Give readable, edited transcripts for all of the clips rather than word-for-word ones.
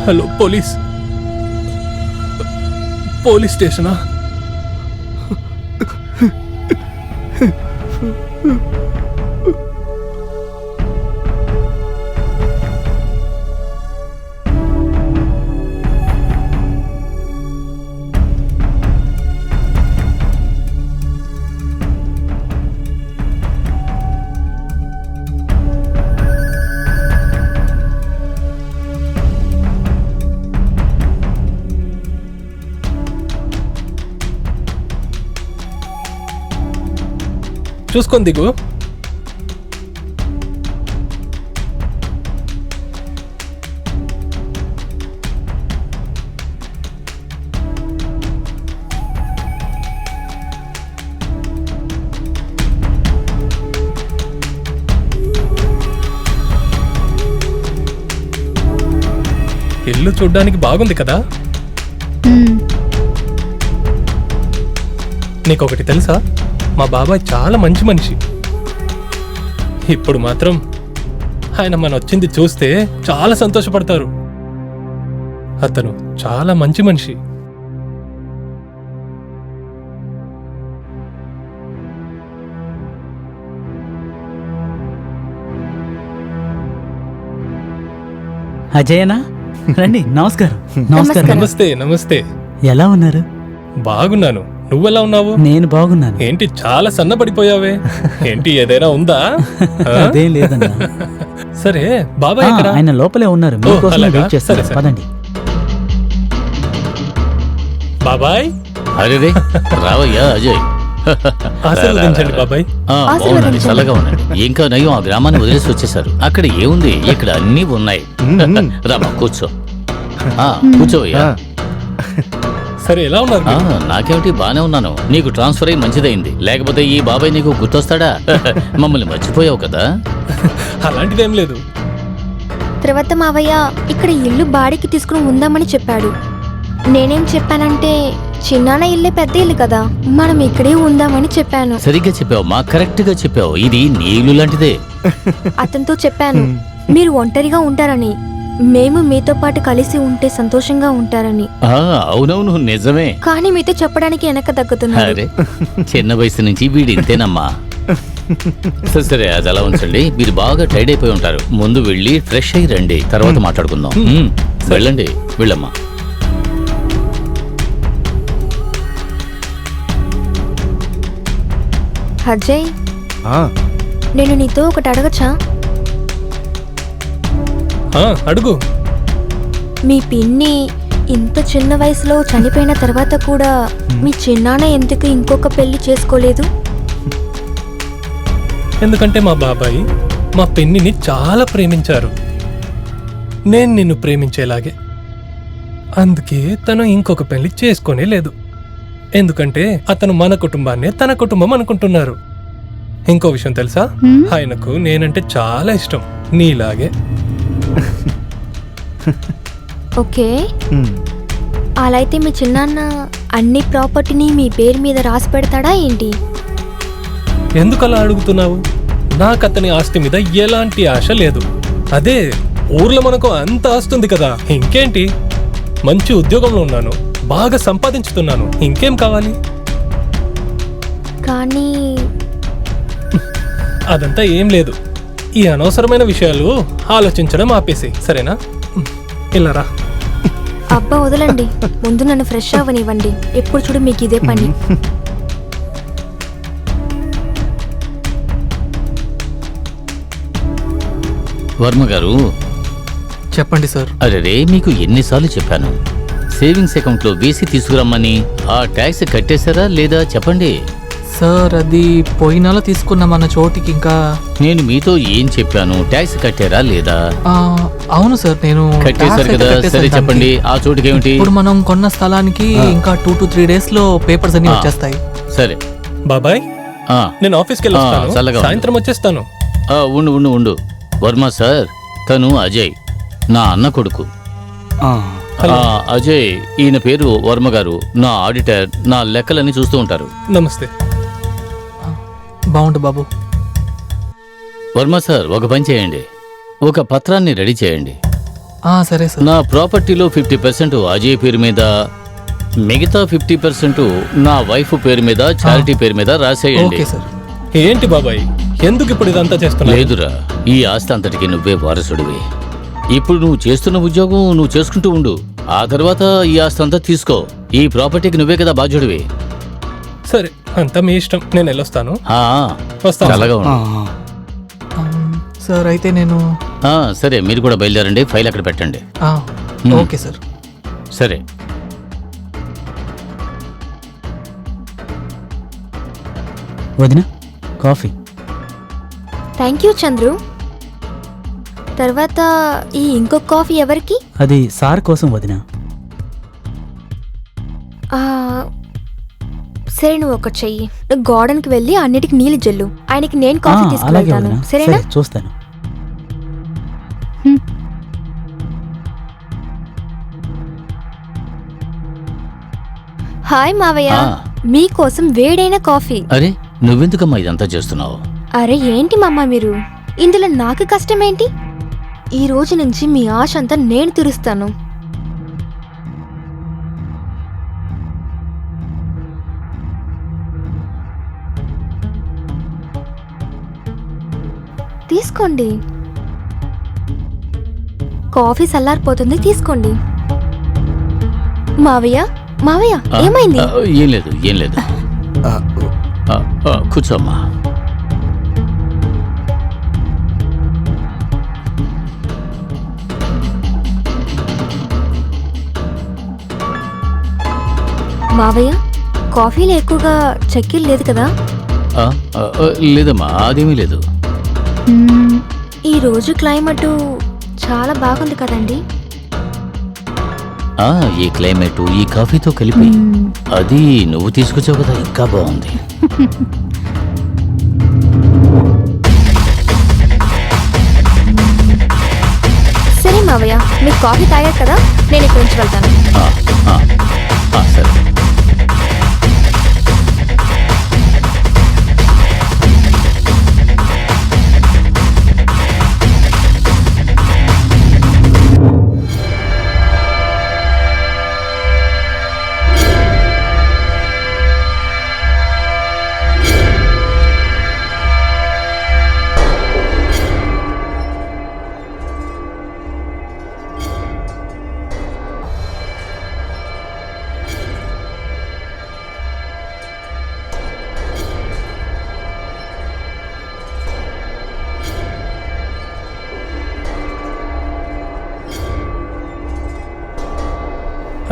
Hello police స్టేషనా? చూసుకొని దిగు. ఇల్లు చూడ్డానికి బాగుంది కదా? నీకొకటి తెలుసా, మా బాబాయ్ చాలా మంచి మనిషి. ఇప్పుడు మాత్రం ఆయన మన వచ్చింది చూస్తే చాలా సంతోషపడతారు. అతను చాలా మంచి మనిషి. అజయనా, రండి. నమస్కారం. నమస్తే. నమస్తే. ఎలా ఉన్నారు? బాగున్నాను. నువ్వెలా ఉన్నావు? నేను బాగున్నాను. ఏంటి చాలా సన్నపడిపోయావే? ఏంటి ఏదైనా ఉందా? అదేం లేదన్నా. సరే, బాబాయ్ ఎక్కడ? ఆయన లోపలే ఉన్నారు. మీకోసం అలాగా? వెయిట్ చేస్తారు. సరే. పదండి. బాబాయ్ అరే రావయ్యా అజయ్. ఆశీర్వదించండి బాబాయ్. బాగుండండి, చల్లగా ఉండండి. ఇంకా నయం ఆ గ్రామాన్ని వదిలేసి వచ్చేసారు. అక్కడ ఏముంది, ఇక్కడ అన్నీ ఉన్నాయి. రామా కూర్చో. కూర్చోవయ్యా. సరే, ఎలా ఉన్నారు మీరు? నాకేమిటి, బానే ఉన్నాను. నీకు ట్రాన్స్ఫర్ అయ్యి మంచిదైంది. లేకపోతే ఈ బాబాయ్ నీకు గుర్తొస్తాడా? మమ్మల్ని మర్చిపోయావు కదా. అలాంటిదేం లేదు. తర్వాత మావయ్య ఇక్కడ ఇల్లు బాడికి తీసుకుని ఉందామని చెప్పాడు. నేనేం చెప్పానంటే, చిన్నాన్న ఇల్లే పెద్ద ఇల్లు కదా, మనం ఇక్కడే ఉందామని చెప్పాను. సరిగ్గా చెప్పావు మా, కరెక్ట్ గా చెప్పావు. ఇది నీ ఇల్లు లాంటిదే. అతనితో చెప్పాను, మీరు ఒంటరిగా ఉంటారని, మేము మీతో పాటు కలిసి ఉంటే సంతోషంగా ఉంటారని. అవునవును, నిజమే. కానీ మీతో చెప్పడానికి వెనక తగ్గుతున్నారు. అరే, చిన్న వయసు నుంచి వీడి ఇంతేనమ్మా. సరే సరే, అది అలా ఉంచండి. మీరు బాగా టైర్డ్ అయిపోయి ఉంటారు. ముందు వెళ్ళి ఫ్రెష్ అయ్యి రండి, తర్వాత మాట్లాడుకుందాం. వెళ్ళండి, వెళ్ళమ్మా. అజయ్, నేను నీతో ఒకటి అడగచ్చా? అడుగు. మీ పిన్ని ఇంత చిన్న వయసులో చనిపోయిన తర్వాత కూడా మీ చిన్నాన్న ఎందుకు ఇంకొక పెళ్లి చేసుకోలేదు? ఎందుకంటే మా బాబాయ్ మా పిన్నిని చాలా ప్రేమించారు, నేను నిన్ను ప్రేమించేలాగే. అందుకే తను ఇంకొక పెళ్లి చేసుకోనే లేదు. ఎందుకంటే అతను మన కుటుంబాన్నే తన కుటుంబం అనుకుంటున్నారు. ఇంకో విషయం తెలుసా, ఆయనకు నేనంటే చాలా ఇష్టం, నీలాగే. ఓకే, అలా అయితే మీ చిన్నాన్న అన్ని ప్రాపర్టీని మీ పేరు మీద రాసి పెడతాడా ఏంటి? ఎందుకలా అడుగుతున్నావు? నాకు అతని ఆస్తి మీద ఎలాంటి ఆశ లేదు. అదే ఊర్లో మనకు అంత ఆస్తుంది కదా, ఇంకేంటి? మంచి ఉద్యోగంలో ఉన్నాను, బాగా సంపాదించుతున్నాను, ఇంకేం కావాలి? కానీ అదంతా ఏం లేదు. ఈ అనవసరమైన విషయాలు ఆలోచించడం ఆపేసి, సరేనా? ఇలా రా. అబ్బా వదలండి, ముందు నన్ను ఫ్రెష్ అవ్వనివ్వండి. ఎప్పుడు చూడు మీకు ఇదే పని. వర్మ గారు, చెప్పండి సార్. అరే మీకు ఎన్నిసార్లు చెప్పాను, సేవింగ్స్ అకౌంట్ లో వేసి తీసుకురమ్మని. ఆ ట్యాక్స్ కట్టేశారా లేదా చెప్పండి. సార్, అది పోయిన నెల తీసుకున్నామన్న చోటికి ఇంకా. నేను మీతో ఏం చెప్పాను, ట్యాక్స్ కట్టారా లేదా? అవును సార్, నేను కట్టేశారు కదా. సరే చెప్పండి, ఆ చోటుకి ఏమిటి? ఇప్పుడు మనం కొన్న స్థలానికి ఇంకా 2 to 3 days లో పేపర్స్ అన్ని వచ్చేస్తాయి. సరే బాబాయ్, నేను ఆఫీస్కి వెళ్ళొస్తాను, సాయంత్రం వచ్చేస్తాను. ఉండు ఉండు ఉండు. వర్మ సార్, తను అజయ్, నా అన్న కొడుకు. అజయ్, ఈయన పేరు వర్మ గారు, నా ఆడిటర్, నా లెక్కలన్నీ చూస్తూ ఉంటారు. నమస్తే. బాగుండు బాబు. వర్మ సార్, ఒక పని చేయండి, ఒక పత్రాన్ని రెడీ చేయండి. సరే సార్. నా ప్రాపర్టీలో 50% అజయ్ పేరు మీద, మిగతా 50% నా వైఫ్ పేరు మీద, చారిటీ పేరు మీద రాసేయండి. Okay sir. ఏంటి బాబాయ్, ఎందుకు ఇప్పుడు ఇదంతా చేస్తున్నావు? లేదురా, ఈ ఆస్తి అంతటికి నువ్వే వారసుడివి. ఇప్పుడు నువ్వు చేస్తున్న ఉద్యోగం నువ్వు చేసుకుంటూ ఉండు. ఆ తర్వాత ఈ ఆస్తి అంతా తీసుకో. ఈ ప్రాపర్టీకి నువ్వే కదా బాధ్యుడివి. సరే, అంతా మీ ఇష్టం. నేను వెళ్ళొస్తాను. ఆ, వస్తాను. చల్లగా ఉండు. సార్ అయితే నేను సరే, మీరు కూడా బయలుదేరండి. ఫైల్ అక్కడ పెట్టండి. Okay sir. సరే. వదిన కాఫీ. Thank you Chandru. తర్వాత ఈ ఇంకొక కాఫీ ఎవరికి? అది సార్ కోసం వదిన. ఆ, సరే, నువ్వు ఒకటి చెయ్యి. నువ్వు గార్డెన్కి వెళ్ళి అన్నిటికి నీళ్ళు జల్లు. ఆయనకి నేను కాఫీ అలాగే తీసుకెళ్తాను. వదిన. సరేనా? సరే, చూస్తాను. హాయ్ మావయ్య, ఆ. మీకోసం వేడైన కాఫీ. అరే, నువ్వెందుకమ్మా ఇదంతా చేస్తున్నావు? అరే ఏంటి మామ మీరు, ఇందులో నాకు కష్టమేంటి? ఈ రోజు నుంచి మీ ఆశ అంతా నేను తీరుస్తాను. తీసుకోండి. కాఫీ చల్లారిపోతుంది, తీసుకోండి. మావయ్య, మావయ్య, ఏమైంది? ఏం లేదు, ఏం లేదు. కూర్చోమ్మా. మావయ్య, కాఫీలో ఎక్కువగా చక్కెర లేదు కదా? లేదమ్మా, అదేమీ లేదు. ఈ రోజు క్లైమేట్ చాలా బాగుంది కదండి. ఈ క్లైమేట్ ఈ కాఫీతో కలిపి అది నువ్వు తీసుకొచ్చావు కదా, ఇంకా బాగుంది. సరే మావయ్య, మీకు కాఫీ తాగారు కదా, నేను ఇక్కడి నుంచి వెళ్తాను. సరే.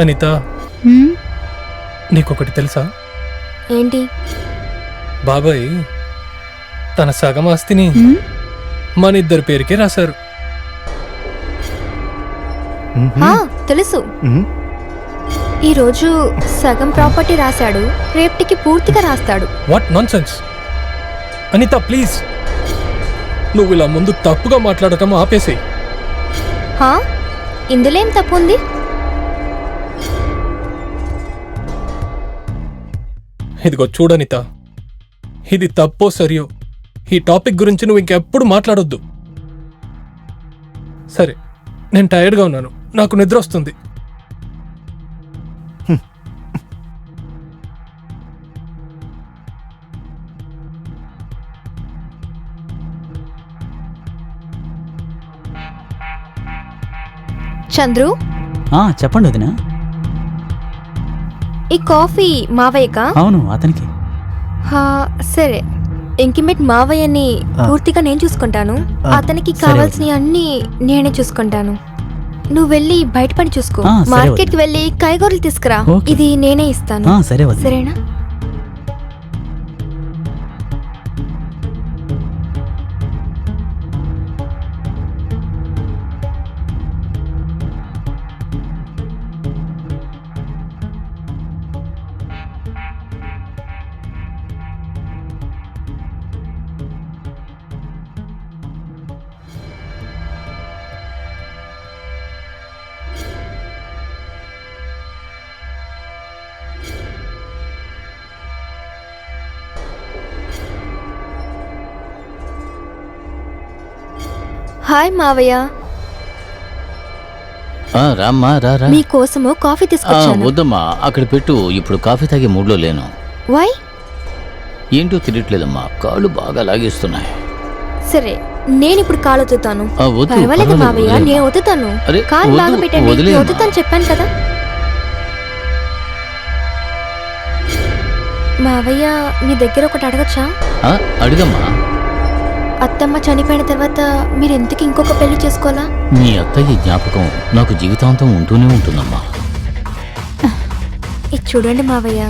అనిత, నీకొకటి తెలుసా? ఏంటి? బాబాయ్ తన సగం ఆస్తిని మన ఇద్దరి పేరుకే రాశారు. తెలుసు. ఈ రోజు సగం ప్రాపర్టీ రాశాడు, రేపటికి పూర్తిగా రాస్తాడు. What nonsense! Anitha please, నువ్వు ఇలా ముందు తప్పుగా మాట్లాడటం ఆపేసేయి. ఇందులో ఏం తప్పు ఉంది? ఇదిగో చూడనిత, ఇది తప్పో సరియో ఈ టాపిక్ గురించి నువ్వు ఇంకెప్పుడు మాట్లాడొద్దు. సరే, నేను టైర్డ్గా ఉన్నాను, నాకు నిద్ర వస్తుంది. చంద్రు, చెప్పండి వదిన. ఈ కాఫీ మావయ్యకా? అవును, అతనికి. సరే, ఇంకిమేట్ మావయ్యని పూర్తిగా నేను చూసుకుంటాను. అతనికి సరే కావాల్సిన అన్ని నేనే చూసుకుంటాను. నువ్వు వెళ్ళి బయట పని చూసుకో. సరే మార్కెట్ కి వెళ్ళి కాయగూరలు తీసుకురా. ఓకే. ఇది నేనే ఇస్తాను. సరే వదిన. సరేనా? హాయ్ మావయ్య. రామ్మా రా రా. మీకోసము కాఫీ ఆ, తీసుకొచ్చాను. వద్దమ్మా అక్కడ పెట్టు. ఇప్పుడు కాఫీ తాగే మూడ్లో లేను. వై? ఏంటో తెలియట్లేదమ్మా, కాళ్ళు బాగా లాగేస్తున్నాయి. సరే, నేను ఇప్పుడు కాలు ఒత్తుతాను. వద్దు, పర్వాలేదు పర్వాలేదు, మావయ్య, వదిలేమ్మా. నేను ఒత్తుతాను. అరే, కాలు వద్దు, బాగా పెట్టండి. వదిలేమ్మా. ఒత్తుతాను చెప్పాను కదా. మావయ్య, మీ దగ్గర ఒకటి అడగచ్చా? అడిగమ్మా. అత్తమ్మ చనిపోయిన తర్వాత మీరు ఎందుకు ఇంకొక పెళ్లి చేసుకోవాలా? మీ అత్తయ్య జ్ఞాపకం నాకు జీవితాంతం ఉంటూనే ఉంటుందమ్మా. ఇది చూడండి మావయ్య,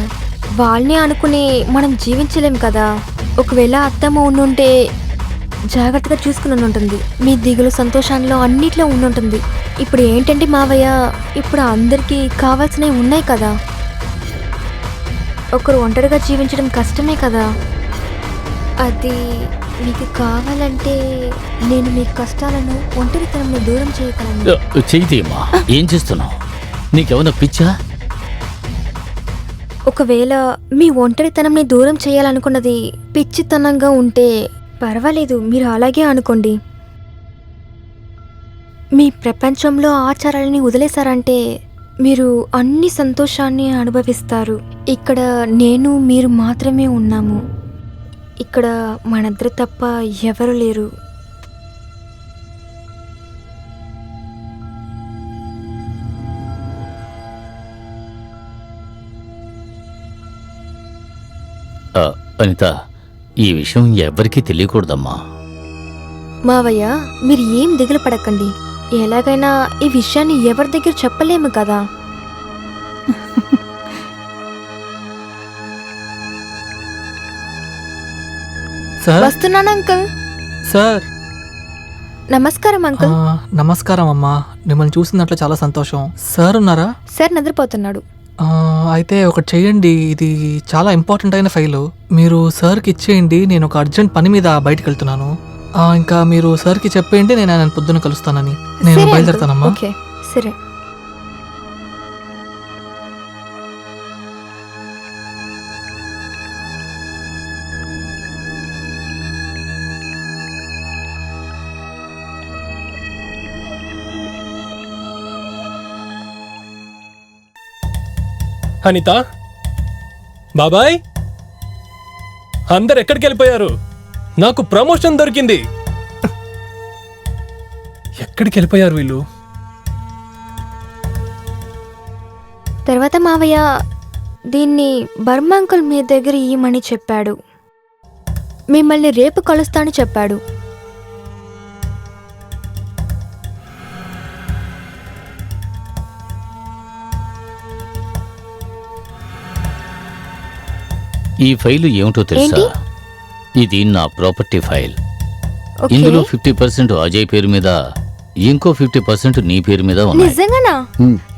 వాళ్ళని అనుకుని మనం జీవించలేం కదా. ఒకవేళ అత్తమ్మ ఉండుంటే జాగ్రత్తగా చూసుకుని ఉంటుంది. మీ దిగులు సంతోషాల్లో అన్నిట్లో ఉండుంటుంది. ఇప్పుడు ఏంటంటే మావయ్య, ఇప్పుడు అందరికీ కావాల్సినవి ఉన్నాయి కదా. ఒకరు ఒంటరిగా జీవించడం కష్టమే కదా. అది మీకు కావాలంటే నేను మీ కష్టాలను ఒంటరితనంలో దూరం చేయగలను. చెయ్యితేమ్మా, ఏం చేస్తున్నావు? నీకేమన్నా పిచ్చా? ఒకవేళ మీ ఒంటరితనంని దూరం చేయాలనుకున్నది పిచ్చితనంగా ఉంటే పర్వాలేదు, మీరు అలాగే అనుకోండి. మీ ప్రపంచంలో ఆచారాలని వదిలేశారంటే మీరు అన్ని సంతోషాన్ని అనుభవిస్తారు. ఇక్కడ నేను మీరు మాత్రమే ఉన్నాము. ఇక్కడ మనిద్దరు తప్ప ఎవరు లేరు. అనిత, ఈ విషయం ఎవరికీ తెలియకూడదమ్మా. మావయ్య, మీరు ఏం దిగులు పడకండి. ఎలాగైనా ఈ విషయాన్ని ఎవరి దగ్గర చెప్పలేము కదా. సార్ వస్తున్నాను అంకుల్. సార్ నమస్కారం అంకుల్. నమస్కారం అమ్మా, మిమ్మల్ని చూసినట్లు చాలా సంతోషం. సార్ ఉన్నారా? సార్ నిద్రపోతున్నాడు. అయితే ఒకటి చెయ్యండి, ఇది చాలా ఇంపార్టెంట్ అయిన ఫైలు. మీరు సార్కి ఇచ్చేయండి, నేను ఒక అర్జెంట్ పని మీద బయటకు వెళ్తున్నాను. ఇంకా మీరు సార్కి చెప్పేయండి, నేను ఆయన పొద్దున్న కలుస్తానని. నేను సరే అంకుల్. బయలుదేరుతానమ్మా. ఓకే, సరే. అనిత, బాబాయ్, అందరు ఎక్కడికి వెళ్ళిపోయారు? నాకు ప్రమోషన్ దొరికింది. ఎక్కడికి వెళ్ళిపోయారు వీళ్ళు? తర్వాత మావయ్య దీన్ని బర్మా అంకుల్ మీ దగ్గర ఇయ్యమని చెప్పాడు. మిమ్మల్ని రేపు కలుస్తాను చెప్పాడు. ఈ ఫైలు ఏమిటో తెలుసా? ఏంటి? ఇది నా ప్రాపర్టీ ఫైల్. ఓకే. ఇందులో 50% అజయ్ పేరు మీద, ఇంకో 50% నీ పేరు మీద ఉన్నాయి. నిజంగానా?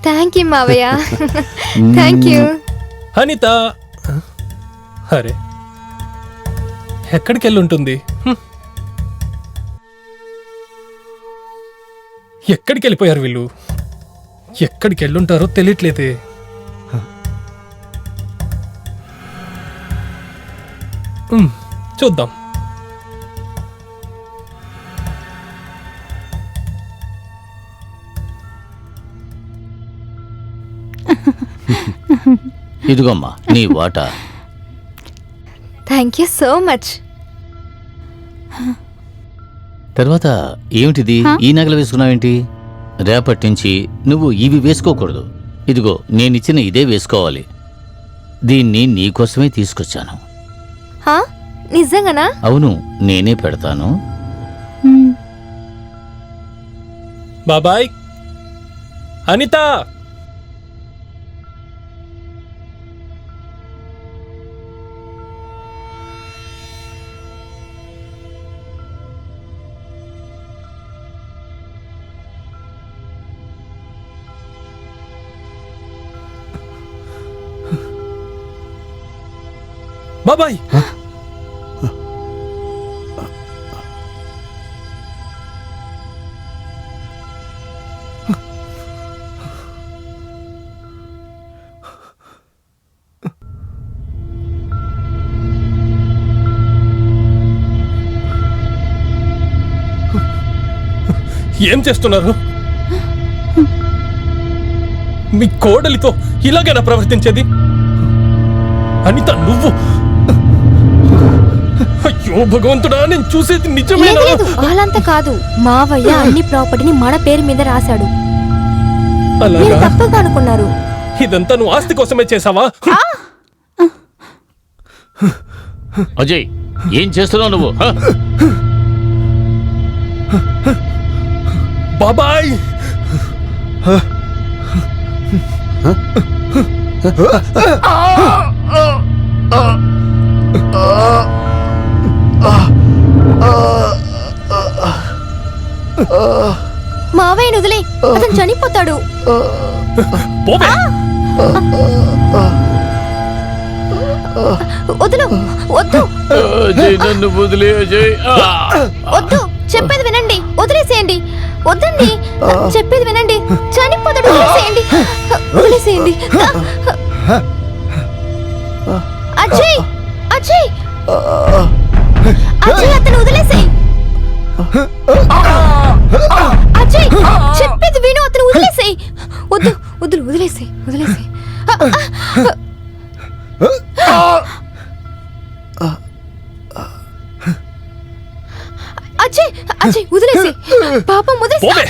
థ్యాంక్ యూ మావయ్య. Thank you. అనిత, అరే ఎక్కడికి వెళ్ళి ఉంటుంది? ఎక్కడికి వెళ్ళిపోయారు వీళ్ళు? ఎక్కడికి వెళ్ళుంటారో తెలియట్లేదే. చూద్దాం. ఇదిగోమ్మా నీ వాటా. Thank you so much. తర్వాత ఏమిటిది? ఈ నగలు వేసుకున్నావేంటి? రేపటి నుంచి నువ్వు ఇవి వేసుకోకూడదు. ఇదిగో నేనిచ్చిన ఇదే వేసుకోవాలి. దీన్ని నీకోసమే తీసుకొచ్చాను. హా? నిజంగానా? అవును, నేనే పెడతాను. బాబాయ్, అనిత, బాబాయ్, ఏం చేస్తున్నారు? మీ కోడలితో ఇలాగైనా ప్రవర్తించేది? అనిత నువ్వు, అయ్యో భగవంతుడా, నేను చూసేది నిజమేనా? లేదు, వాళ్ళంతా కాదు. మావయ్య అన్ని ప్రాపర్టీని మన పేరు మీద రాశాడు. మీరు అలాగా? తప్పుగా అనుకున్నారు. ఇదంతా నువ్వు ఆస్తి కోసమే చేసావా? అజయ్, ఏం చేస్తున్నావు నువ్వు? హ? బాబాయ్, మావయ్యను వదిలే, అతను చనిపోతాడు. పోవే. వదులు, వద్దు, అజయ్, నన్ను వదిలే అజయ్. వద్దు, చెప్పేది వినండి, వదిలేసేయండి. వద్దండి, చెప్పేది వినండి, చనిపోతాడు. వదిలేసేయండి, వదిలేసేయండి. అజయ్, అజయ్, అజయ్, అతను వదిలేసేయ్. అజయ్, చెప్పేది విను, అతను వదిలేసేయ్. వద్దు, వద్దు, వదిలేసేయ్, వదిలేసేయ్. అజయ్, అజయ్, వదిలేసేయ్. పాపం, వదిలేసేయ్. పోవే.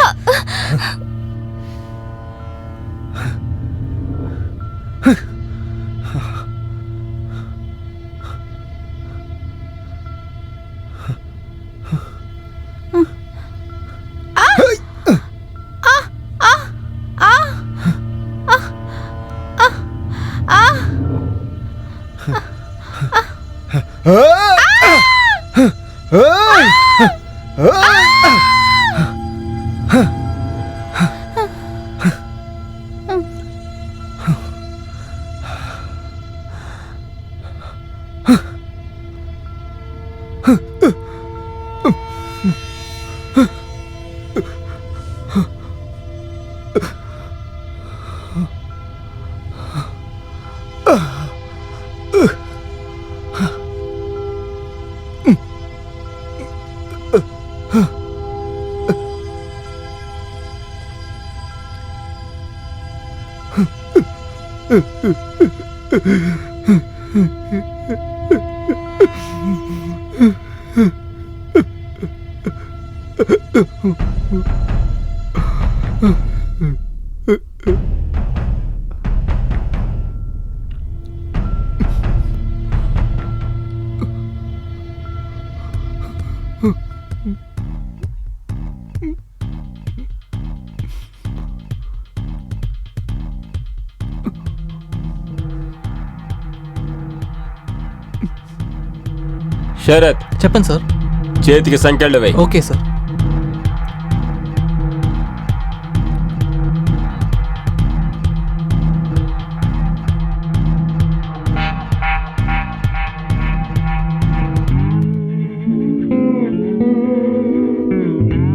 శరత్, చెప్పండి సార్. చేతికి సంకెళ్ళు వేయి. Okay sir.